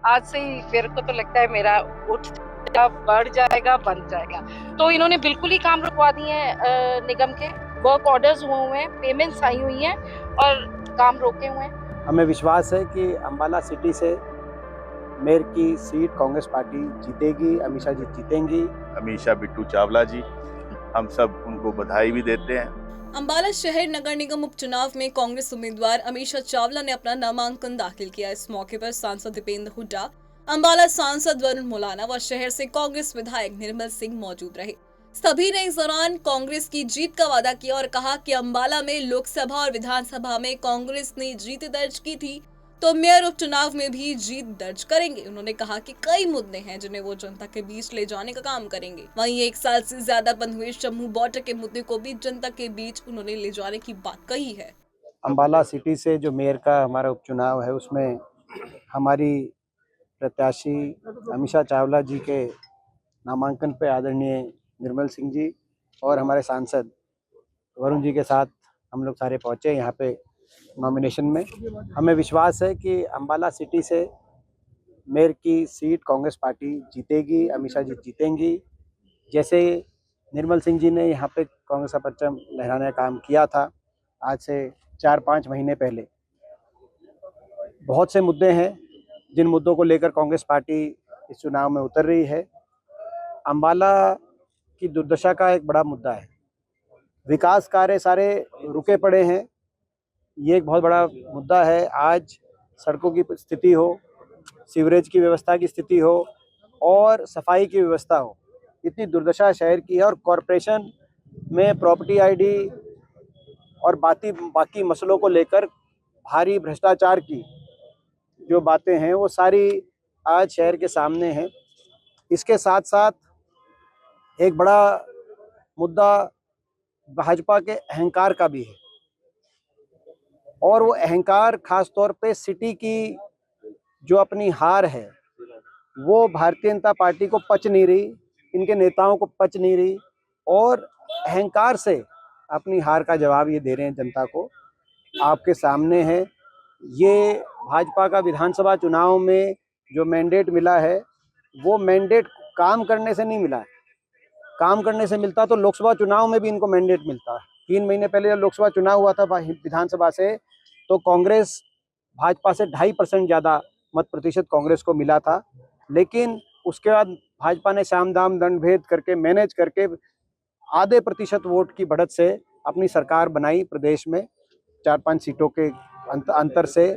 आज से ही मेरे को तो लगता है मेरा उठ जाएगा, बढ़ जाएगा, बन जाएगा। तो इन्होंने बिल्कुल ही काम रुकवा दिए हैं निगम के। वर्क ऑर्डर्स हुए हैं, पेमेंट्स आई हुई हैं और काम रोके हुए हैं। हमें विश्वास है कि अंबाला सिटी से मेयर की सीट कांग्रेस पार्टी जीतेगी, अमीषा जी जीतेंगी। अमीषा बिट्टू चावला जी, हम सब उनको बधाई भी देते हैं। अंबाला शहर नगर निगम उपचुनाव में कांग्रेस उम्मीदवार अमीषा चावला ने अपना नामांकन दाखिल किया। इस मौके पर सांसद दीपेंद्र हुड्डा, अंबाला सांसद वरुण मुलाना व शहर से कांग्रेस विधायक निर्मल सिंह मौजूद रहे। सभी ने इस दौरान कांग्रेस की जीत का वादा किया और कहा कि अंबाला में लोकसभा और विधानसभा में कांग्रेस ने जीत दर्ज की थी तो मेयर उपचुनाव में भी जीत दर्ज करेंगे। उन्होंने कहा कि कई मुद्दे हैं जिन्हें वो जनता के बीच ले जाने का काम करेंगे। वहीं 1 साल से ज्यादा बंद हुए शंभू बॉर्डर के मुद्दे को भी जनता के बीच उन्होंने ले जाने की बात कही है। अंबाला सिटी से जो मेयर का हमारा उपचुनाव है उसमें हमारी प्रत्याशी अमीषा चावला जी के नामांकन पे आदरणीय निर्मल सिंह जी और हमारे सांसद वरुण जी के साथ हम लोग सारे पहुँचे यहाँ पे नॉमिनेशन में। हमें विश्वास है कि अंबाला सिटी से मेयर की सीट कांग्रेस पार्टी जीतेगी, अमीषा जी जीतेंगी। जैसे निर्मल सिंह जी ने यहाँ पे कांग्रेस का परचम लहराने का काम किया था आज से 4-5 महीने पहले। बहुत से मुद्दे हैं जिन मुद्दों को लेकर कांग्रेस पार्टी इस चुनाव में उतर रही है। अंबाला की दुर्दशा का एक बड़ा मुद्दा है, विकास कार्य सारे रुके पड़े हैं, ये एक बहुत बड़ा मुद्दा है। आज सड़कों की स्थिति हो, सीवरेज की व्यवस्था की स्थिति हो और सफाई की व्यवस्था हो, इतनी दुर्दशा शहर की है। और कॉरपोरेशन में प्रॉपर्टी आईडी और बाकी मसलों को लेकर भारी भ्रष्टाचार की जो बातें हैं वो सारी आज शहर के सामने हैं। इसके साथ साथ एक बड़ा मुद्दा भाजपा के अहंकार का भी है और वो अहंकार खास तौर पे सिटी की जो अपनी हार है वो भारतीय जनता पार्टी को पच नहीं रही, इनके नेताओं को पच नहीं रही और अहंकार से अपनी हार का जवाब ये दे रहे हैं जनता को। आपके सामने है ये भाजपा का विधानसभा चुनाव में जो मैंडेट मिला है वो मैंडेट काम करने से नहीं मिला है। काम करने से मिलता तो लोकसभा चुनाव में भी इनको मैंडेट मिलता। 3 महीने पहले जब लोकसभा चुनाव हुआ था विधानसभा से तो कांग्रेस भाजपा से 2.5% ज़्यादा मत प्रतिशत कांग्रेस को मिला था, लेकिन उसके बाद भाजपा ने साम दाम दंड भेद करके मैनेज करके आधे प्रतिशत वोट की बढ़त से अपनी सरकार बनाई प्रदेश में 4-5 सीटों के अंतर से।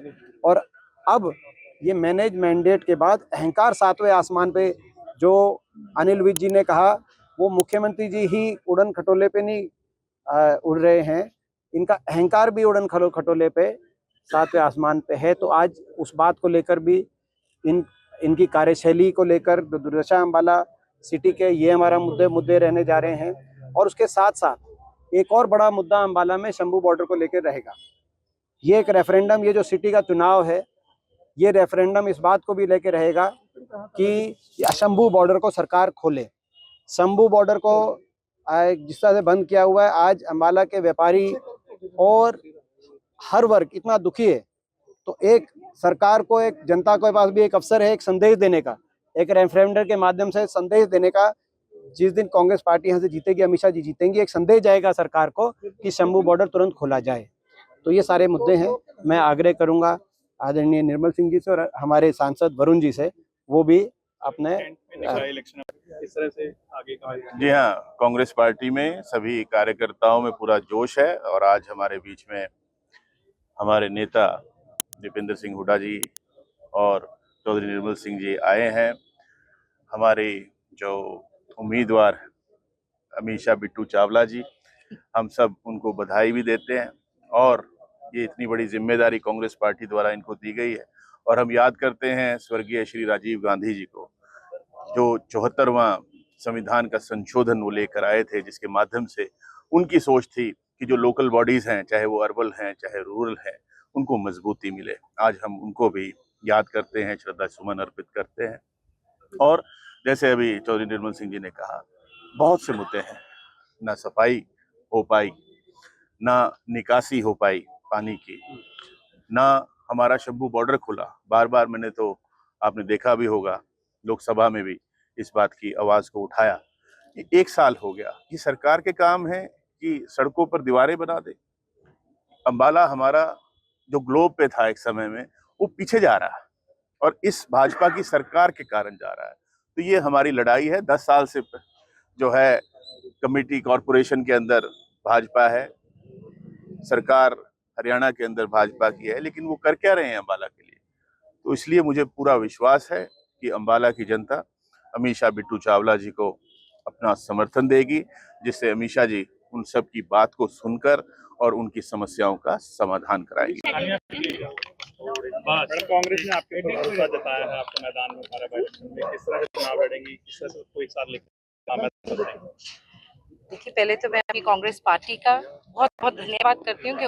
और अब ये मैनेज मैंडेट के बाद अहंकार 7वें आसमान पे जो अनिल विज जी ने कहा वो मुख्यमंत्री जी ही उड़न खटोले पे नहीं उड़ रहे हैं, इनका अहंकार भी उड़न खटोले पे 7वें आसमान पे है। तो आज उस बात को लेकर भी इनकी कार्यशैली को लेकर दुर्दशा अंबाला सिटी के ये हमारा मुद्दे रहने जा रहे हैं। और उसके साथ साथ एक और बड़ा मुद्दा अंबाला में शंभू बॉर्डर को लेकर रहेगा। ये एक रेफरेंडम, ये जो सिटी का चुनाव है ये रेफरेंडम इस बात को भी लेकर रहेगा कि शंभू बॉर्डर को सरकार खोले। शंभू बॉर्डर को जिस तरह से बंद किया हुआ है, आज अंबाला के व्यापारी और हर वर्ग इतना दुखी है। तो एक सरकार को, एक जनता के पास भी एक अवसर है एक संदेश देने का, एक रेफरेंडम के माध्यम से संदेश देने का। जिस दिन कांग्रेस पार्टी यहाँ से जीतेगी, अमीषा जी जीतेंगी, एक संदेश जाएगा सरकार को कि शंभू बॉर्डर तुरंत खोला जाए। तो ये सारे मुद्दे हैं। मैं आग्रह करूंगा आदरणीय निर्मल सिंह जी से और हमारे सांसद वरुण जी से, वो भी अपने इस तरह से आगे का। जी हाँ, कांग्रेस पार्टी में सभी कार्यकर्ताओं में पूरा जोश है और आज हमारे बीच में हमारे नेता दीपेंद्र सिंह हुड्डा जी और चौधरी निर्मल सिंह जी आए हैं। हमारे जो उम्मीदवार अमीषा बिट्टू चावला जी, हम सब उनको बधाई भी देते हैं और ये इतनी बड़ी जिम्मेदारी कांग्रेस पार्टी द्वारा इनको दी गई है। और हम याद करते हैं स्वर्गीय श्री राजीव गांधी जी को, जो 74वां संविधान का संशोधन वो लेकर आए थे, जिसके माध्यम से उनकी सोच थी कि जो लोकल बॉडीज हैं, चाहे वो अर्बन हैं चाहे रूरल हैं, उनको मजबूती मिले। आज हम उनको भी याद करते हैं, श्रद्धा सुमन अर्पित करते हैं। और जैसे अभी चौधरी निर्मल सिंह जी ने कहा, बहुत से मुद्दे हैं, ना सफाई हो पाई, ना निकासी हो पाई पानी की, ना हमारा शंभू बॉर्डर खुला। बार बार मैंने तो आपने देखा भी होगा, लोकसभा में भी इस बात की आवाज को उठाया। 1 साल हो गया, ये सरकार के काम है कि सड़कों पर दीवारें बना दे। अंबाला हमारा जो ग्लोब पे था एक समय में, वो पीछे जा रहा है और इस भाजपा की सरकार के कारण जा रहा है। तो ये हमारी लड़ाई है। 10 साल से जो है कमेटी कॉरपोरेशन के अंदर भाजपा है, सरकार हरियाणा के अंदर भाजपा की है, लेकिन वो कर क्या रहे हैं अंबाला के लिए? तो इसलिए मुझे पूरा विश्वास है कि अंबाला की जनता अमीषा बिट्टू चावला जी को अपना समर्थन देगी, जिससे अमीषा जी उन सब की बात को सुनकर और उनकी समस्याओं का समाधान कराएंगी। मैडम, कांग्रेस ने आपके ऊपर भरोसा जताया है, आपके मैदान में उतारा है, किस तरह से चुनाव लड़ेंगी, किस तरह से कोई साथ लेकर? देखिए, पहले तो मैं अपनी कांग्रेस पार्टी का बहुत बहुत धन्यवाद करती हूँ कि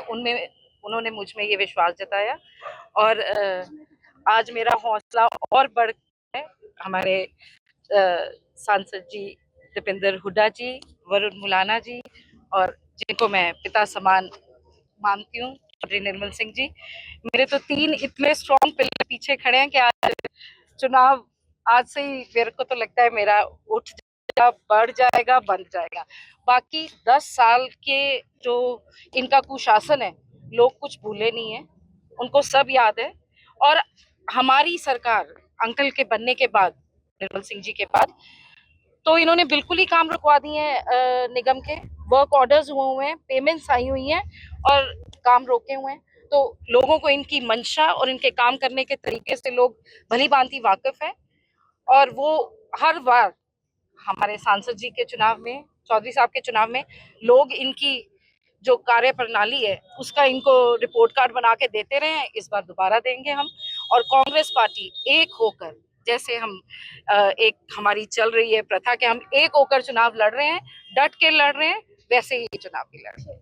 उन्होंने मुझ में ये विश्वास जताया और आज मेरा हौसला और बढ़ गया है। हमारे सांसद जी दीपेंद्र हुड्डा जी, वरुण मुलाना जी और जिनको मैं पिता समान मानती हूँ, चौधरी निर्मल सिंह जी, मेरे तो 3 इतने स्ट्रॉन्ग पिलर पीछे खड़े हैं कि आज चुनाव आज से ही मेरे को तो लगता है मेरा उठ जाएगा, बढ़ जाएगा, बन जाएगा। बाकी 10 साल के जो इनका कुशासन है, लोग कुछ भूले नहीं है, उनको सब याद है। और हमारी सरकार अंकल के बनने के बाद, निर्मल सिंह जी के बाद, तो इन्होंने बिल्कुल ही काम रुकवा दिए हैं। निगम के वर्क ऑर्डर्स हुए हैं, पेमेंट्स आई हुई हैं और काम रोके हुए हैं। तो लोगों को इनकी मंशा और इनके काम करने के तरीके से लोग भली भांति वाकिफ है और वो हर बार हमारे सांसद जी के चुनाव में, चौधरी साहब के चुनाव में, लोग इनकी जो कार्य प्रणाली है उसका इनको रिपोर्ट कार्ड बना के देते रहे हैं। इस बार दोबारा देंगे हम, और कांग्रेस पार्टी एक होकर, जैसे हम एक हमारी चल रही है प्रथा कि हम एक होकर चुनाव लड़ रहे हैं, डट के लड़ रहे हैं, वैसे ही चुनाव भी लड़ रहे हैं।